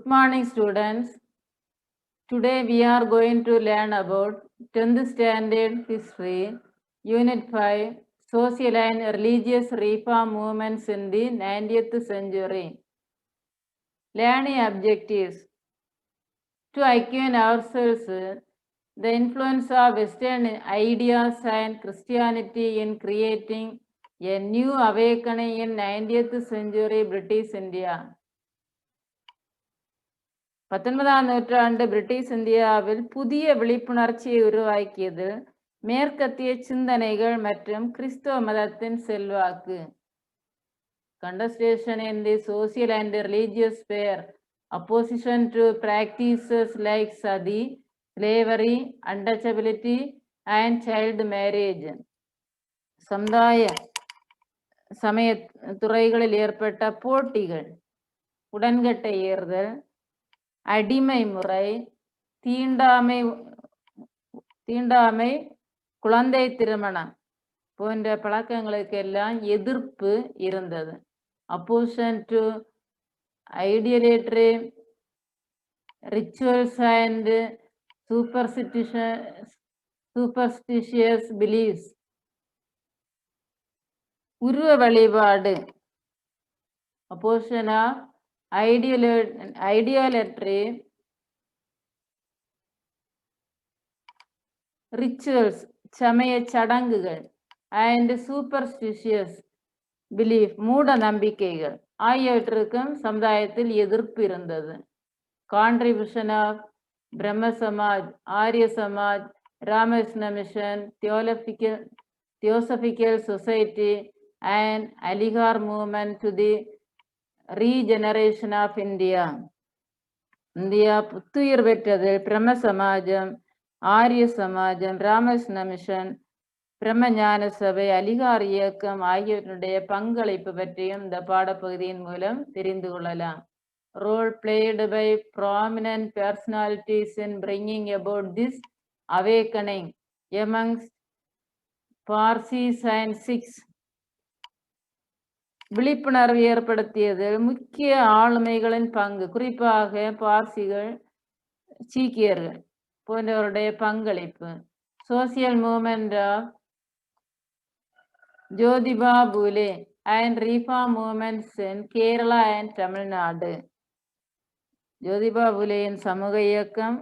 Good morning, students. Today we are going to learn about 10th standard history, unit 5, social and religious reform movements in the 19th century. Learning objectives: to acquaint ourselves the influence of Western ideas and Christianity in creating a new awakening in 19th century British India. 19ஆம் நூற்றாண்டு British இந்தியாவில் புதிய விழிப்புணர்ச்சியை உருவாக்கியது மேற்கத்திய சிந்தனைகள் மற்றும் கிறிஸ்தவ மதத்தின் செல்வாக்கு. Contestation in the social and religious sphere, opposition to practices like sati, slavery, untouchability and child marriage. சமுதாய சமய துறைகளில் ஏற்பட்ட போட்டிகள், உடன்கட்டை ஏறுதல், அடிமை முறை, தீண்டாமை, குழந்தை திருமணம் போன்ற பழக்கங்களுக்கெல்லாம் எதிர்ப்பு இருந்தது. Opposition to idolatry rituals and superstitious beliefs, உருவ வழிபாடு. அப்போசிஷன் ஆஃப் ஐடியாலட்ரி ரிச்சுவல்ஸ், சமய சடங்குகள், அண்ட் சூப்பர்ஸ்டிஷியஸ் பிலீஃப், மூட நம்பிக்கைகள் ஆகியவற்றுக்கும் சமுதாயத்தில் எதிர்ப்பு இருந்தது. Contribution of Brahmo Samaj, Arya Samaj, Ramakrishna Mission, Theosophical Society and Aligarh movement to the regeneration of India. India புத்துயிர் பெற்றது பிரம்ம சமாஜம், ஆரிய சமாஜம், ராமகிருஷ்ண மிஷன், பிரம்ம ஞான சபை, அலிகார் இயக்கம் ஆகியவற்றுடைய பங்களிப்பு பற்றியும் இந்த பாடப்பகுதியின் மூலம் தெரிந்து கொள்ளலாம். Role played by prominent personalities in bringing about this awakening amongst Parsis and Sikhs. விழிப்புணர்வு ஏற்படுத்தியதில் முக்கிய ஆளுமைகளின் பங்கு, குறிப்பாக பார்சிகள், சீக்கியர்கள் போன்றவருடைய பங்களிப்பு. Social movement of Jyotiba Phule and reform movements in Kerala and Tamil Nadu. Jyotiba பூலேயின் சமூக இயக்கம்,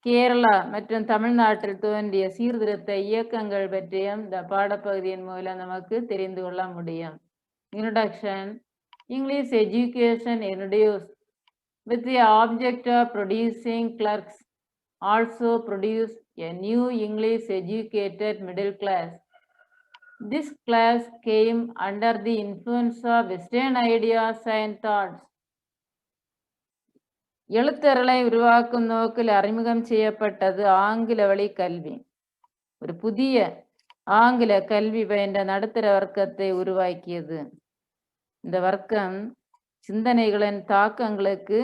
கேரளா மற்றும் தமிழ்நாட்டில் தோன்றிய சீர்திருத்த இயக்கங்கள் பற்றியும் இந்த பாடப்பகுதியின் மூலம் நமக்கு தெரிந்து கொள்ள முடியும். Introduction: English education introduced with the object of producing clerks also produced a new English educated middle class. This class came under the influence of Western ideas and thoughts. எழுத்தர்களை உருவாக்கும் நோக்கில் அறிமுகம் செய்யப்பட்டது ஆங்கில வழி கல்வி. ஒரு புதிய ஆங்கில கல்வி பயின்ற நடுத்தர வர்க்கத்தை உருவாக்கியது. இந்த வர்க்கம் சிந்தனைகளின் தாக்கங்களுக்கு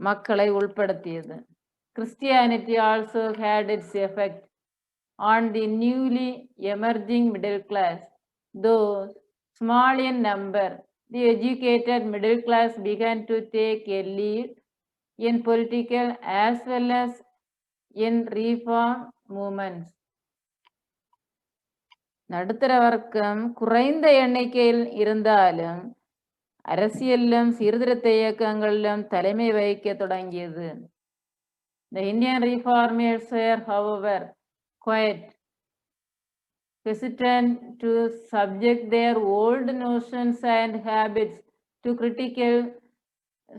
மக்களை உட்படுத்தியது. Christianity also had its effect on the newly emerging middle class. Though small in number, the educated middle class began to take a lead in political as well as in reform movements. நடுத்தர வர்க்கம் குறைந்த எண்ணிக்கையில் இருந்தாலும் அரசியலிலும் சீர்திருத்த இயக்கங்களிலும் தலைமை வகிக்க தொடங்கியது. The Indian reformers were, however, quite hesitant to subject their old notions and habits to critical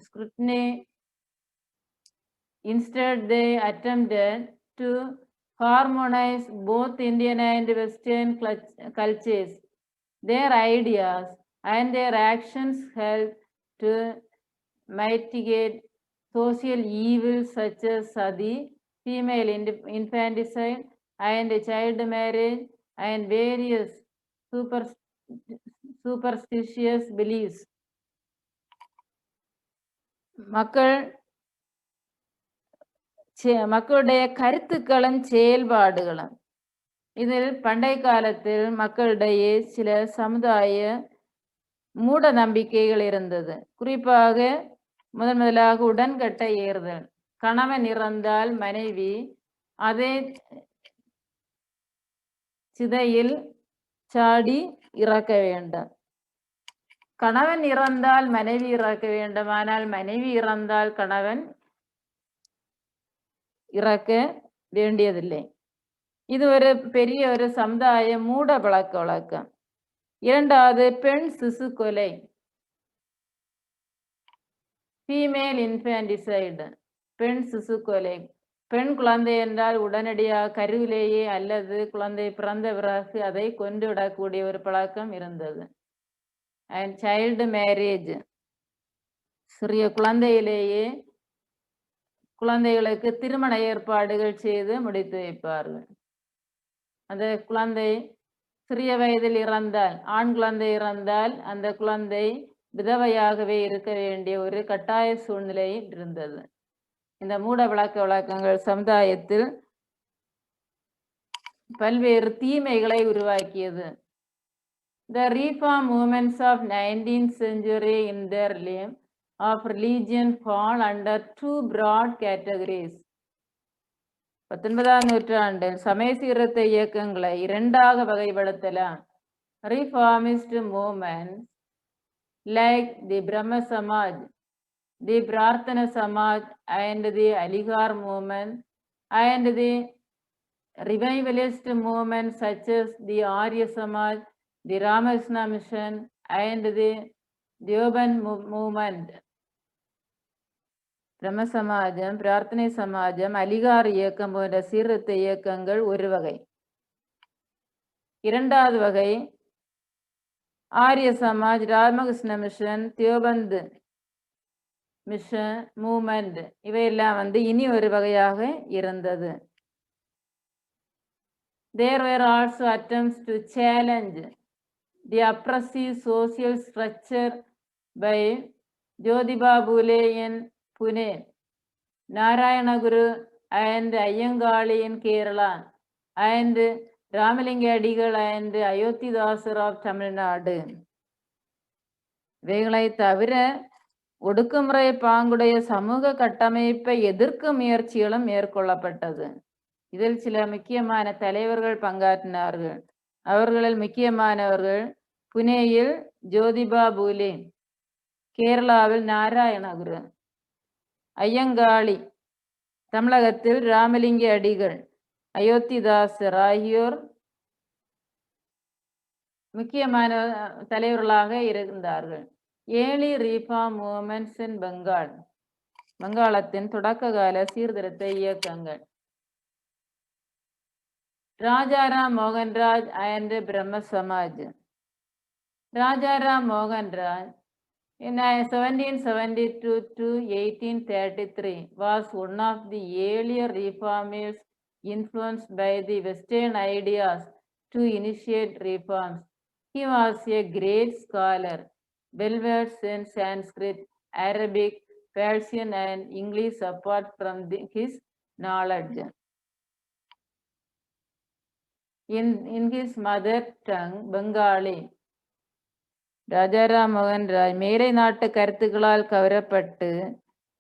scrutiny. Instead, they attempted to harmonize both Indian and Western cultures. Their ideas and their actions helped to mitigate social evils such as sati, female infanticide, and child marriage, and various superstitious beliefs. மக்களுடைய கருத்துக்களும் செயல்பாடுகளும். இதில் பண்டைய காலத்தில் மக்களிடையே சில சமுதாய மூட நம்பிக்கைகள் இருந்தது. குறிப்பாக முதலாக உடன்கட்டை ஏறுதல். கணவன் இறந்தால் மனைவி அதே சிதையில் சாடி இறக்க வேண்டும். கணவன் இறந்தால் மனைவி இறக்க வேண்டும். ஆனால் மனைவி இறந்தால் கணவன் இறக்க வேண்டியதில்லை. இது ஒரு பெரிய ஒரு சமுதாய மூட பழக்க வழக்கம். இரண்டாவது, பெண் சிசு கொலை, ஃபீமேல் இன்ஃபான்டிசைடு, பெண் சிசு கொலை. பெண் குழந்தை என்றால் உடனடியாக கருவிலேயே அல்லது குழந்தை பிறந்த பிறகு அதை கொன்றுவிடக்கூடிய ஒரு பழக்கம் இருந்தது. அண்ட் சைல்டு மேரேஜ், சிறிய குழந்தையிலேயே குழந்தைகளுக்கு திருமண ஏற்பாடுகள் செய்து முடித்து வைப்பார்கள். அந்த குழந்தை சிறிய வயதில் இறந்தால், ஆண் குழந்தை இறந்தால் அந்த குழந்தை விதவையாகவே இருக்க வேண்டிய ஒரு கட்டாய சூழ்நிலையில் இருந்தது. இந்த மூட பழக்க வழக்கங்கள் சமுதாயத்தில் பல்வேறு தீமைகளை உருவாக்கியது. The reform movements of 19th century in their realm of religion fall under two broad categories. 19ஆம் நூற்றாண்டில் சமய சீர்திருத்த இயக்கங்களை இரண்டாக வகைப்படுத்தலாம். Reformist movements like the Brahma Samaj, the Prarthana Samaj and the Aligarh movement, and the revivalist movements such as the Arya Samaj, the Ramakrishna Mission and the Deoband movement. பிரம்ம சமாஜம், பிரார்த்தனை சமாஜம், அலிகார் இயக்கம் போன்ற சீர்திருத்த இயக்கங்கள் ஒரு வகை. இரண்டாவது வகை Arya Samaj, Ramakrishna Mission, Deoband mission movement, இவையெல்லாம் இனி ஒரு வகையாக இருந்தது. There were also attempts to challenge the oppressive social structure by Jyotiba Phule in Pune, Narayana Guru and Ayyangali in Kerala, and Ramalinga Adigal and Ayodhidasar of Tamil Nadu. இவைகளை தவிர ஒடுக்குமுறை பாங்குடைய சமூக கட்டமைப்பை எதிர்க்கும் முயற்சிகளும் மேற்கொள்ளப்பட்டது. இதில் சில முக்கியமான தலைவர்கள் பங்காற்றினார்கள். அவர்களில் முக்கியமானவர்கள் புனேயில் ஜோதிபா பூலே, கேரளாவில் நாராயணகுரு, ஐயங்காளி, தமிழகத்தில் ராமலிங்க அடிகள், அயோத்திதாசர் ஆகியோர் முக்கியமான தலைவர்களாக இருந்தார்கள். ஏர்லி ரீஃபார்ம் மூவ்மெண்ட்ஸ் இன் பெங்கால், வங்காளத்தின் தொடக்க கால சீர்திருத்த இயக்கங்கள். Rajaram Mohanraj and Brahma Samaj. Rajaram Mohanraj in 1772 to 1833 was one of the earlier reformers influenced by the Western ideas to initiate reforms. He was a great scholar, well-versed in Sanskrit, Arabic, Persian and English apart from his knowledge in his mother tongue, Bengali. Rajaram Mohanraj மேலை நாட்டு கருத்துக்களால் கவரப்பட்டு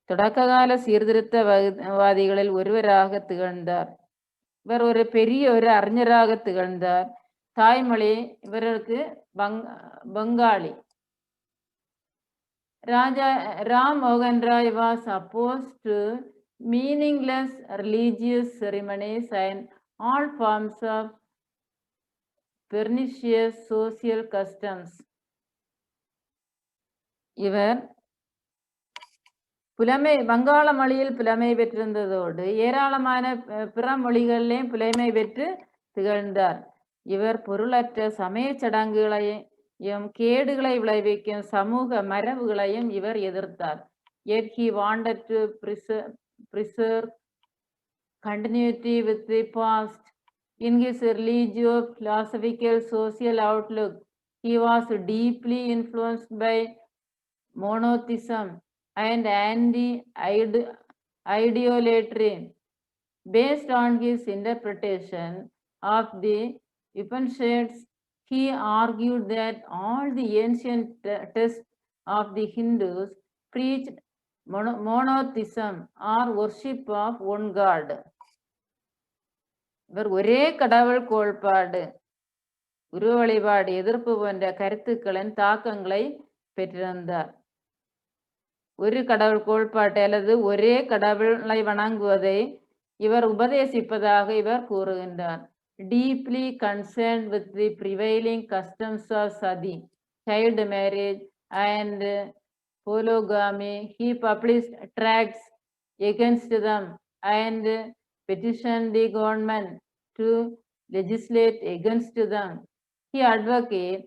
தொடக்ககால சீர்திருத்தவாதிகளில் ஒருவராக திகழ்ந்தார். இவர் ஒரு பெரிய ஒரு அறிஞராக திகழ்ந்தார். தாய்மொழி இவருக்கு Bengali. Ram Mohan Rai was opposed to meaningless religious ceremonies and all forms of pernicious social customs. இவர் புலமை வங்காள மொழியில் புலமை பெற்றிருந்ததோடு ஏராளமான பிற மொழிகளிலேயும் புலமை பெற்று திகழ்ந்தார். இவர் பொருளற்ற சமய சடங்குகளையும் கேடுகளை விளைவிக்கும் சமூக மரபுகளையும் இவர் எதிர்த்தார். Yet he wanted to preserve continuity with the past. In his religious, philosophical, social outlook, he was deeply influenced by monotheism and anti-idolatry. Based on his interpretation of the Upanishads, he argued that all the ancient texts of the Hindus preached monotheism or worship of one god. இவர் ஒரே கடவுள் கோட்பாடு, உருவ வழிபாடு எதிர்ப்பு போன்ற கருத்துக்களின் தாக்கங்களை பெற்றிருந்தார். ஒரு கடவுள் கோட்பாட்டை அல்லது ஒரே கடவுளை வணங்குவதை இவர் உபதேசிப்பதாக இவர் கூறுகின்றார். Deeply concerned with the prevailing customs of sati, child marriage and polygamy, he published tracts against them and petitioned the government to legislate against them. He advocated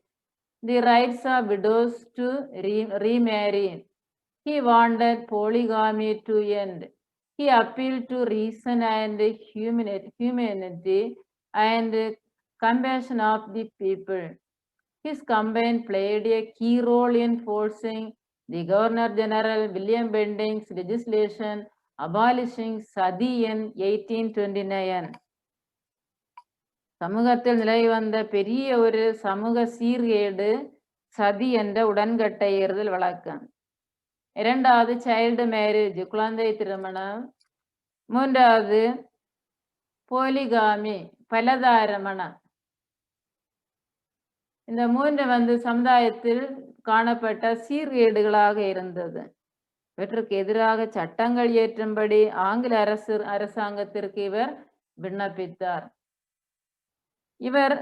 the rights of widows to remarry. He wanted polygamy to end. He appealed to reason and humanity and compassion of the people. His campaign played a key role in forcing the Governor General William Bending's legislation abolishing sati in 1829. சமூகத்தில் நிலை வந்த பெரிய ஒரு சமூக சீர்கேடு சதி என்ற உடன்கட்டை ஏறுதல் வழக்கம். இரண்டாவது சைல்டு மேரேஜ், குழந்தை திருமணம். மூன்றாவது போலிகாமி, பலதாரமணம். இந்த மூன்று சமுதாயத்தில் காணப்பட்ட சீர்கேடுகளாக இருந்தது. இவற்றுக்கு எதிராக சட்டங்கள் இயற்றும்படி ஆங்கில அரசாங்கத்திற்கு இவர் விண்ணப்பித்தார். இவர்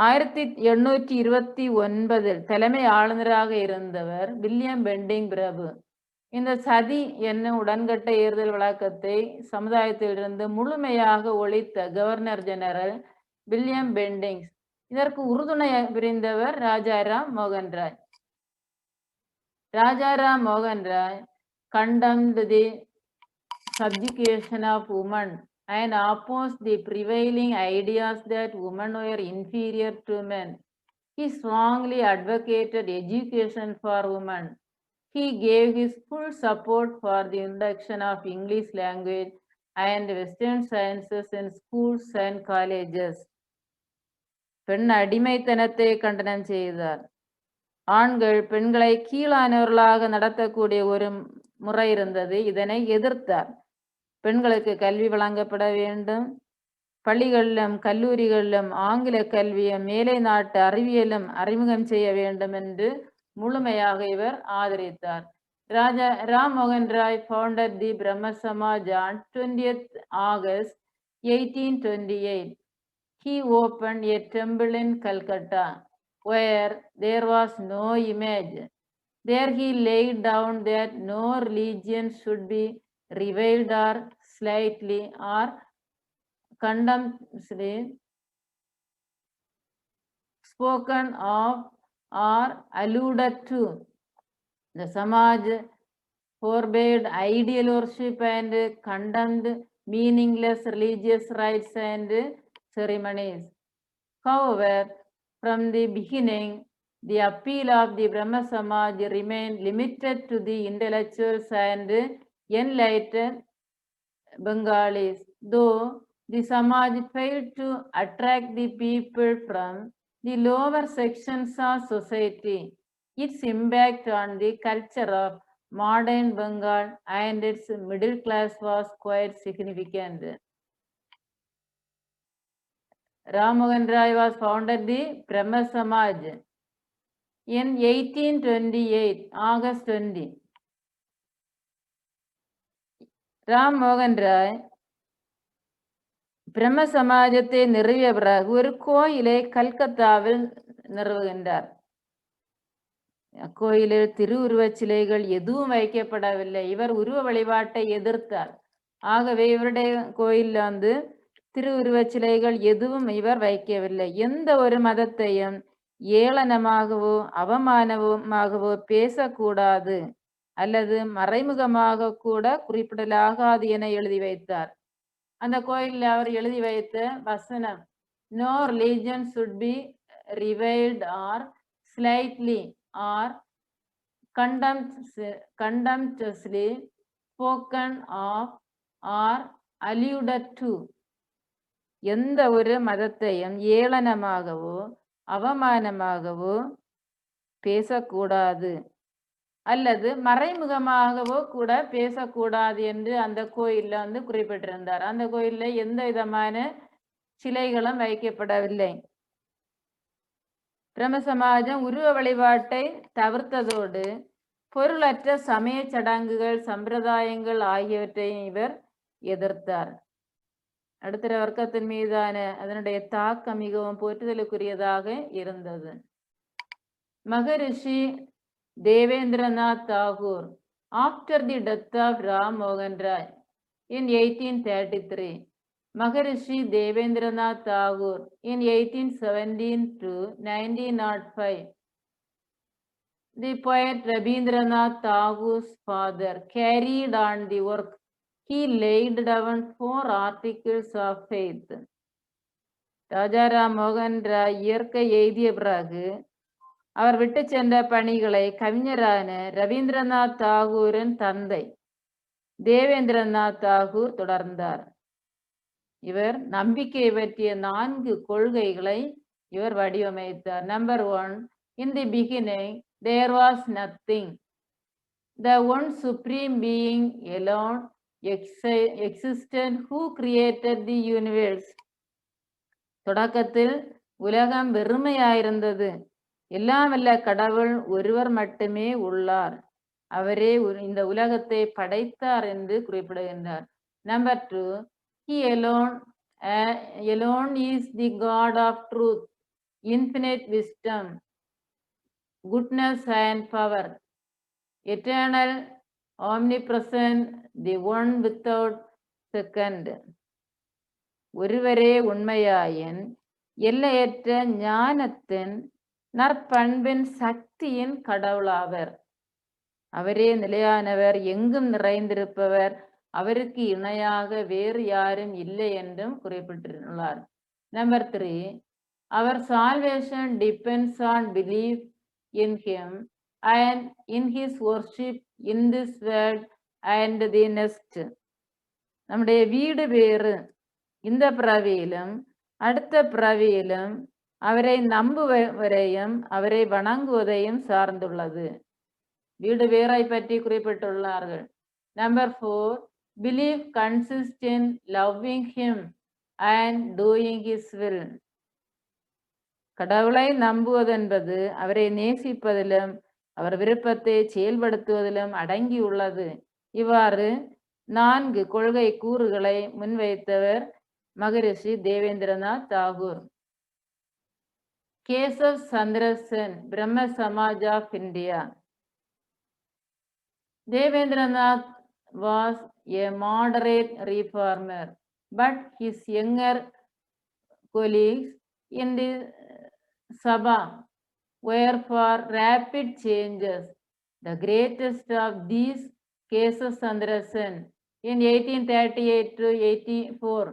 1829 தலைமை ஆளுநராக இருந்தவர் வில்லியம் பெண்டிங் பிரபு. இந்த சதி என்னும் உடன்கட்டை ஏறுதல் வழக்கத்தை சமுதாயத்திலிருந்து முழுமையாக ஒழித்த கவர்னர் ஜெனரல் வில்லியம் பெண்டிங்ஸ். இதற்கு உறுதுணை புரிந்தவர் ராஜாராம் மோகன் ராய். ராஜாராம் மோகன் Rai condemned the subjugation of women and opposed the prevailing ideas that women were inferior to men. He strongly advocated education for women. He gave his full support for the introduction of English language and Western sciences in schools and colleges. பெண் அடிமைத்தனத்தை கண்டனம் செய்தார். ஆண்கள் பெண்களை கீழானவர்களாக நடத்தக்கூடிய ஒரு முறை இருந்தது. இதனை எதிர்த்தார். பெண்களுக்கு கல்வி வழங்கப்பட வேண்டும். பள்ளிகளிலும் கல்லூரிகளிலும் ஆங்கில கல்வியும் மேலை நாட்டு அறிவியலும் அறிமுகம் செய்ய வேண்டும் என்று முழுமையாக இவர் ஆதரித்தார். ராஜா ராம் மோகன் Rai founded the Brahma Samaj on 20th August 1828. He opened a temple in Calcutta where there was no image. There he laid down that no religion should be reviled or slightly or condemnedly spoken of or alluded to. The Samaj forbade ideal worship and condemned meaningless religious rites and ceremonies. However, from the beginning, the appeal of the Brahma Samaj remained limited to the intellectuals and enlightened Bengalis. Though the Samaj failed to attract the people from the lower sections of society, its impact on the culture of modern Bengal and its middle class was quite significant. Ram Mohan Rai was founded the Brahma Samaj in 1828, August 20. Ram மோகன் ராய் பிரம்ம சமாஜத்தை நிறுவிய பிறகு ஒரு கோயிலை கல்கத்தாவில் நிறுவுகின்றார். அக்கோயிலில் திருவுருவச் சிலைகள் எதுவும் வைக்கப்படவில்லை. இவர் உருவ வழிபாட்டை எதிர்த்தார். ஆகவே இவருடைய கோயிலில் திருவுருவச் சிலைகள் எதுவும் இவர் வைக்கவில்லை. எந்த ஒரு மதத்தையும் ஏளனமாகவோ அவமானமாகவோ பேசக்கூடாது அல்லது மறைமுகமாக கூட குறிப்பிடலாகாது என எழுதி வைத்தார். அந்த கோயிலில் அவர் எழுதி வைத்த வசனம், no religion should be reviled or slightly or contemptuously spoken of or alluded to. எந்த ஒரு மதத்தையும் ஏளனமாகவோ அவமானமாகவோ பேசக்கூடாது அல்லது மறைமுகமாகவோ கூட பேசக்கூடாது என்று அந்த கோயில்ல குறிப்பிட்டிருந்தார். அந்த கோயில்ல எந்த விதமான சிலைகளும் வைக்கப்படவில்லை. பிரம்ம சமாஜம் உருவ வழிபாட்டை தவிர்த்ததோடு பொருளற்ற சமய சடங்குகள், சம்பிரதாயங்கள் ஆகியவற்றையும் இவர் எதிர்த்தார். நடுத்தர வர்க்கத்தின் மீதான அதனுடைய தாக்கம் மிகவும் போற்றுதலுக்குரியதாக இருந்தது. Maharishi Devendranath Tagore, after the death of Ram மோகன் Roy in 1833, Maharishi Devendranath Tagore in 1817 to 1905, the poet Rabindranath Tagore's father carried on the work. He laid down 4 articles of faith. Rajaram மோகன் ராய் இயற்கை எய்திய பிறகு அவர் விட்டு சென்ற பணிகளை கவிஞரான ரவீந்திரநாத் தாகூரின் தந்தை தேவேந்திரநாத் தாகூர் தொடர்ந்தார். இவர் நம்பிக்கை பற்றிய 4 கொள்கைகளை இவர் வடிவமைத்தார். Number 1, in the beginning there was nothing. The one supreme being alone existed who created the universe. தொடக்கத்தில் உலகம் வெறுமையாயிருந்தது. எல்லாம் வல்ல கடவுள் ஒருவர் மட்டுமே உள்ளார். அவரே இந்த உலகத்தை படைத்தார் என்று குறிப்பிடுகின்றார். Number 2, he alone is the God of truth, infinite wisdom, goodness and power, eternal, omnipresent, the one without second. ஒருவரே உண்மையாயின் எல்லையற்ற ஞானத்தின் நற்பண்பின் சக்தியின் கடவுளாவர். அவரே நிலையானவர், எங்கும் நிறைந்திருப்பவர், அவருக்கு இணையாக வேறு யாரும் இல்லை என்றும் குறிப்பிட்டுள்ளார். Number 3, our salvation depends on belief in him and in his worship in this world and the next. நம்முடைய வீடு வேறு, இந்த பிறவியிலும் அடுத்த பிறவியிலும் அவரை நம்புவரையும் அவரை வணங்குவதையும் சார்ந்துள்ளது. வீடு வேரை பற்றி குறிப்பிட்டுள்ளார்கள். Number 4, belief consists in loving him and doing his will. கடவுளை நம்புவதென்பது அவரை நேசிப்பதிலும் அவர் விருப்பத்தை செயல்படுத்துவதிலும் அடங்கியுள்ளது. இவ்வாறு 4 கொள்கை கூறுகளை முன்வைத்தவர் மகரிஷி Devendranath Tagore. Keshav Chandra Sen, Brahmo Samaj of India. Devendranath was a moderate reformer, but his younger colleagues in the Sabha were for rapid changes. The greatest of these, Keshav Chandra Sen, in 1838 to 84,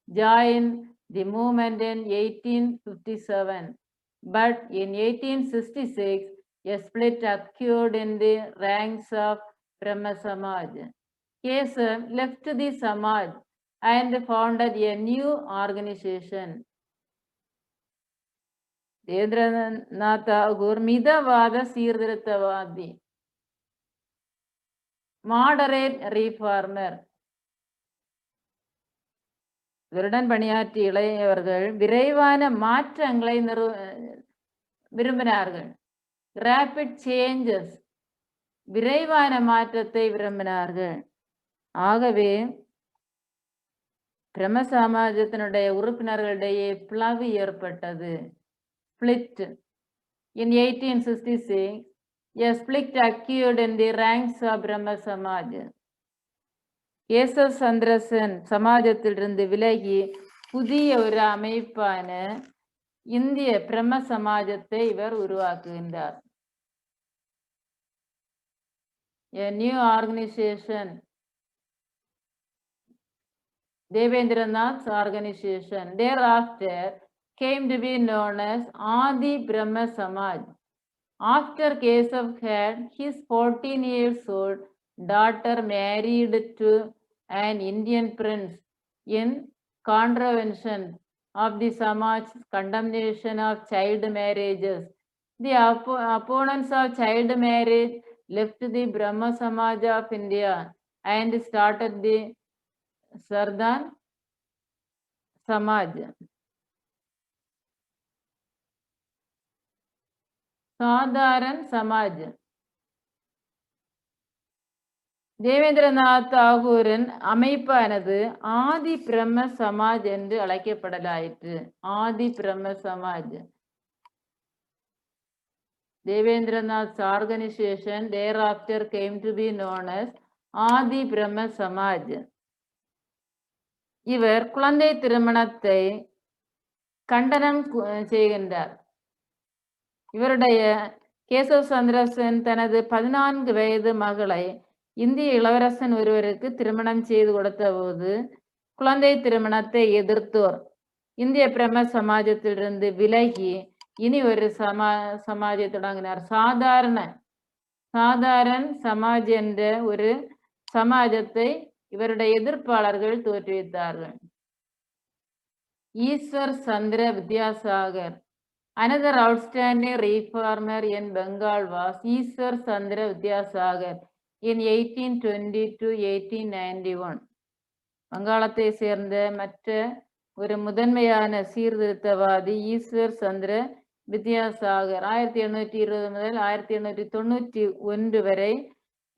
joined the movement in 1857, but in 1866, a split occurred in the ranks of Brahma Samaj. Keshav left the Samaj and founded a new organization. Devendranath Tagore மிதவாத சீர்திருத்தவாதி, moderate reformer. இவருடன் பணியாற்றிய இளையவர்கள் விரைவான மாற்றங்களை விரும்பினார்கள். Rapid changes, விரைவான மாற்றத்தை விரும்பினார்கள். ஆகவே பிரம்ம சமாஜத்தினுடைய உறுப்பினர்களிடையே பிளவு ஏற்பட்டது. split. In 1866, a split occurred in the ranks of Brahma Samaj. Keshav Chandra Sen சமாஜத்திலிருந்து விலகி புதிய ஒரு அமைப்பான இந்திய பிரம்ம சமாஜத்தை இவர் உருவாக்குகின்றார். A new organization, Devendranath's organization, thereafter came to be known as Adi Brahma Samaj. After Keshav had his 14-year-old daughter married to an Indian prince in contravention of the Samaj's condemnation of child marriages, the opponents of child marriage left the Brahma Samaj of India and started the Sardan Samaj. Sadharan Samaj. Debendranath தாகூரின் அமைப்பானது ஆதி பிரம்ம சமாஜ் என்று அழைக்கப்படலாயிற்று. ஆதி பிரம்ம Samaj. Devendranath's organization thereafter came to be known as ஆதி பிரம்ம சமாஜ். இவர் குழந்தை திருமணத்தை கண்டனம் செய்கின்றார். இவருடைய கேசவ் சந்திர சென் தனது 14 வயது மகளை இந்திய இளவரசன் ஒருவருக்கு திருமணம் செய்து கொடுத்த போது குழந்தை திருமணத்தை எதிர்த்தோர் இந்திய பிரம்ம சமாஜத்திலிருந்து விலகி இனி ஒரு சமாஜை தொடங்கினார். சாதாரண சமாஜ் என்ற ஒரு சமாஜத்தை இவருடைய எதிர்ப்பாளர்கள் தோற்றுவித்தார்கள். ஈஸ்வர் சந்திர Vidyasagar. Another outstanding reformer in Bengal was Ishwar Chandra Vidyasagar in 1820 to 1891. வங்காளத்தை சேர்ந்த மற்ற ஒரு முதன்மையான சீர்திருத்தவாதி ஈஸ்வர் சந்திர வித்யாசாகர் 1820 முதல் 1891 வரை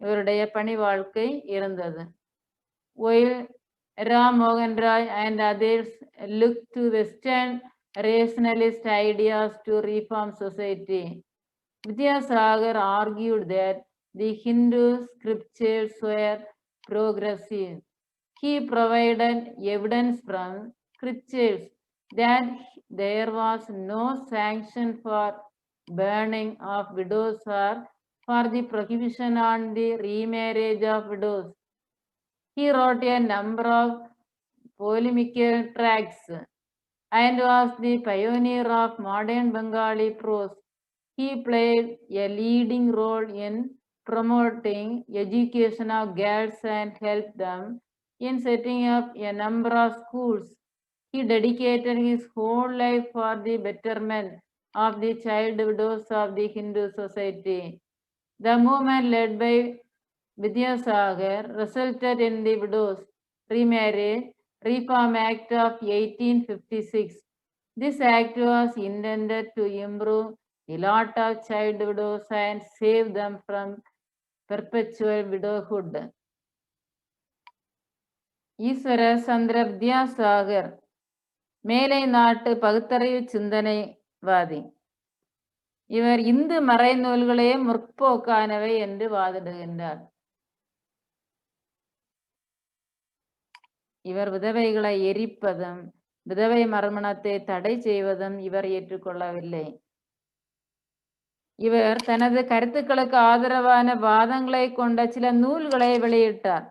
இவருடைய பணி வாழ்க்கை இருந்தது. While Ram Mohan Roy and others looked to Western rationalist ideas to reform society, Vidyasagar argued that the Hindu scriptures were progressive. He provided evidence from scriptures that there was no sanction for burning of widows or for the prohibition on the remarriage of widows. He wrote a number of polemical tracts and was the pioneer of modern Bengali prose. He played a leading role in promoting education of girls and helped them in setting up a number of schools. He dedicated his whole life for the betterment of the child widows of the Hindu society. The movement led by Vidyasagar resulted in the Widows Remarriage Reform Act of 1856. This act was intended to improve the lot of child widows and save them from perpetual widowhood. ஈஸ்வர சந்திர வித்யாசாகர் மேலை நாட்டு பகுத்தறிவு சிந்தனைவாதி. இவர் இந்து மறைநூல்களே முற்போக்கானவை என்று வாதிடுகின்றார். இவர் விதவைகளை எரிப்பதும் விதவை மறுமணத்தை தடை செய்வதும் இவர் ஏற்றுக்கொள்ளவில்லை. இவர் தனது கருத்துக்களுக்கு ஆதரவான வாதங்களை கொண்ட சில நூல்களை வெளியிட்டார்.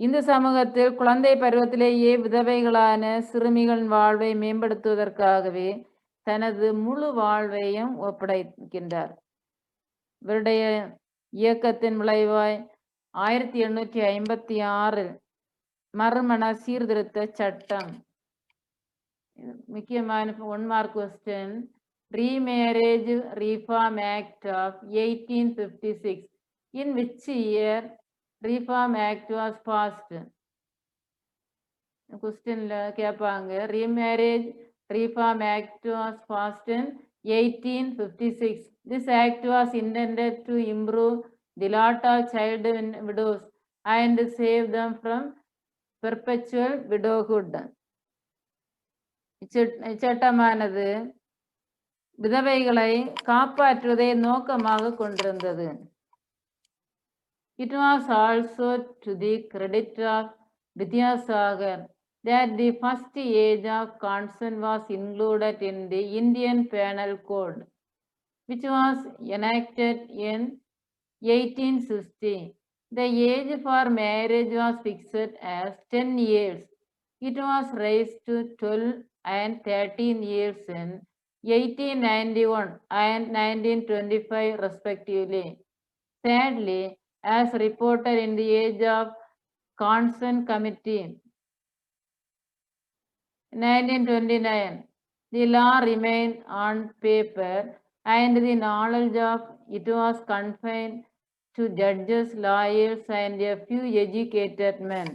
இந்து சமூகத்தில் குழந்தை பருவத்திலேயே விதவைகளான சிறுமிகளின் வாழ்வை மேம்படுத்துவதற்காகவே தனது முழு வாழ்வையும் ஒப்படைக்கின்றார். இவருடைய இயக்கத்தின் விளைவாய் 1856 மறுமண சீர்திருத்த சட்டம். முக்கியமான 1 mark question. Remarriage Reform Act of 1856. In which year Reform Act was passed? Questionல கேட்பாங்க. Remarriage Reform Act was passed in 1856. This act was intended to improve the lot of child widows and save them from perpetual widowhood. இச்சட்டமானது விதவைகளை காப்பாற்றுவதை நோக்கமாக கொண்டிருந்தது. It was also to the credit of Vidyasagar that the first age of consent was included in the Indian Penal Code, which was enacted in 1860. The age for marriage was fixed as 10 years. It was raised to 12 and 13 years in 1891 and 1925 respectively. Sadly, as reported in the Age of Consent Committee 1929, the law remained on paper and the knowledge of it was confined to judges, lawyers, and a few educated men.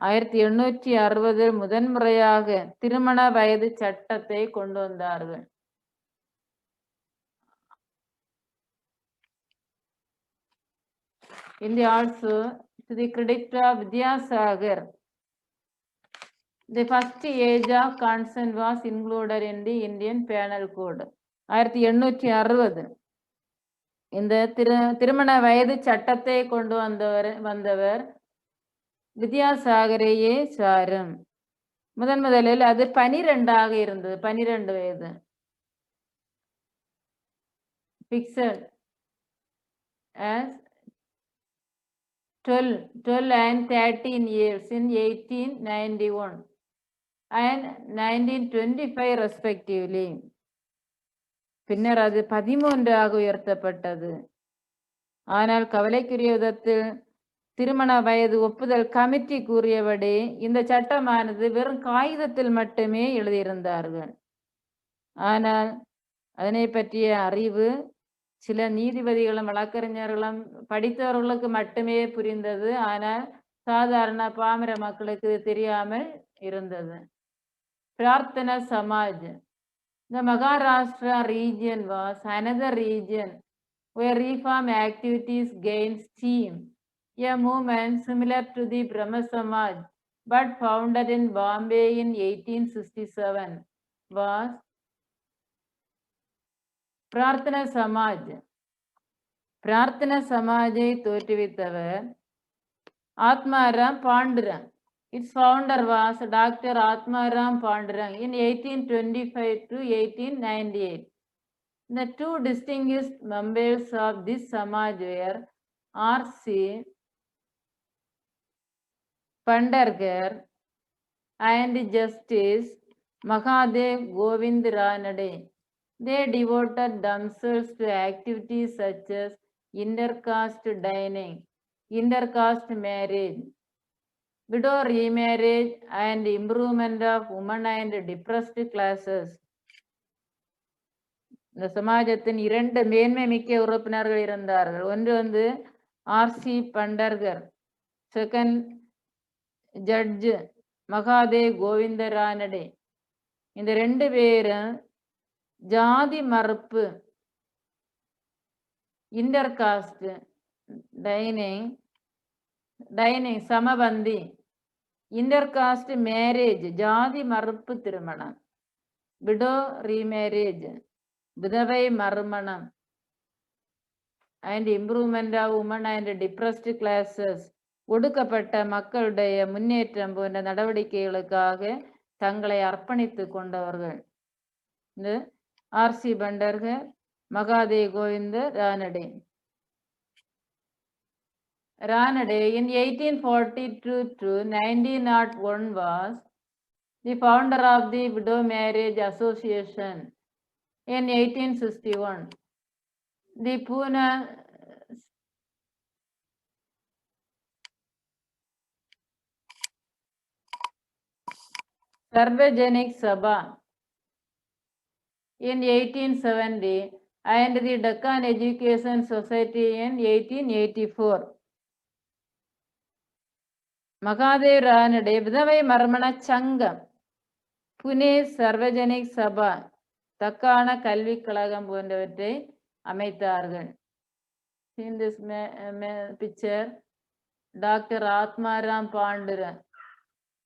1860 முதன்முறையாக திருமண வயது சட்டத்தை கொண்டு வந்தார்கள். India also, to the credit of Vidyasagar, the first age of consent was included in the Indian Penal Code. 1860 இந்த திருமண வயது சட்டத்தை கொண்டு வந்தவர் வித்யாசாகரையே சாரும். முதலில் அது 12ஆக இருந்தது. 12 வயது. Fixed as 12 and 13 years in 1891 and 1925 respectively. பின்னர் அது 13ஆக உயர்த்தப்பட்டது. ஆனால் கவலைக்குரிய விதத்தில் திருமண வயது ஒப்புதல் கமிட்டி கூறியபடி இந்த சட்டமானது வெறும் காகிதத்தில் மட்டுமே எழுதியிருந்தார்கள். ஆனால் அதனை பற்றிய அறிவு சில நீதிபதிகளும் வழக்கறிஞர்களும் படித்தவர்களுக்கு மட்டுமே புரிந்தது. ஆனால் சாதாரண பாமர மக்களுக்கு தெரியாமல் இருந்தது. Prarthana Samaj. The Maharashtra region was another region where reform activities gained steam. A movement similar to the Brahma Samaj but founded in Bombay in 1867 was Prarthana Samaj. Prarthana Samajai தோற்றுவித்தவர் Atmaram Pandurang. Its founder was Dr. Atmaram Pandurang in 1825 to 1898. The two distinguished members of this Samaj were R.C. Pandarkar and Justice Mahadev Govind Ranade. They devoted themselves to activities such as intercaste dining, intercaste marriage, widow remarriage, and improvement of women and depressed classes. இந்த சமாஜத்தின் 2 மேன்மை மிக்க உறுப்பினர்கள் இருந்தார்கள். ஒன்று R C Bhandarkar, second judge Mahadev Govind Ranade. இந்த 2 பேரும் ஜாதி மறுப்பு, இன்டர்காஸ்ட் டைனிங் சமபந்தி, இன்டர்காஸ்ட் மேரேஜ் ஜாதி மறுப்பு திருமணம், விடோ ரீமேரேஜ் விதவை மறுமணம், and improvement of women and depressed classes ஒடுக்கப்பட்ட மக்களுடைய முன்னேற்றம் போன்ற நடவடிக்கைகளுக்காக தங்களை அர்ப்பணித்து கொண்டவர்கள். இந்த R C Bhandarkar, Mahadev Govind Ranade. Ranade in 1842 to 1901 was the founder of the Widow Marriage Association. In 1861, the Pune Sarvajanik Sabha in 1870 and the Deccan Education Society in 1884. Mahadev Ranade விதவை மர்மண சங்கம், புனே சர்வஜனிக் சபா, தக்கான கல்விக் கழகம் போன்றவற்றை அமைத்தார்கள். In this picture, Dr. Atmaram Pandurang,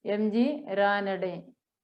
M.G. Ranade.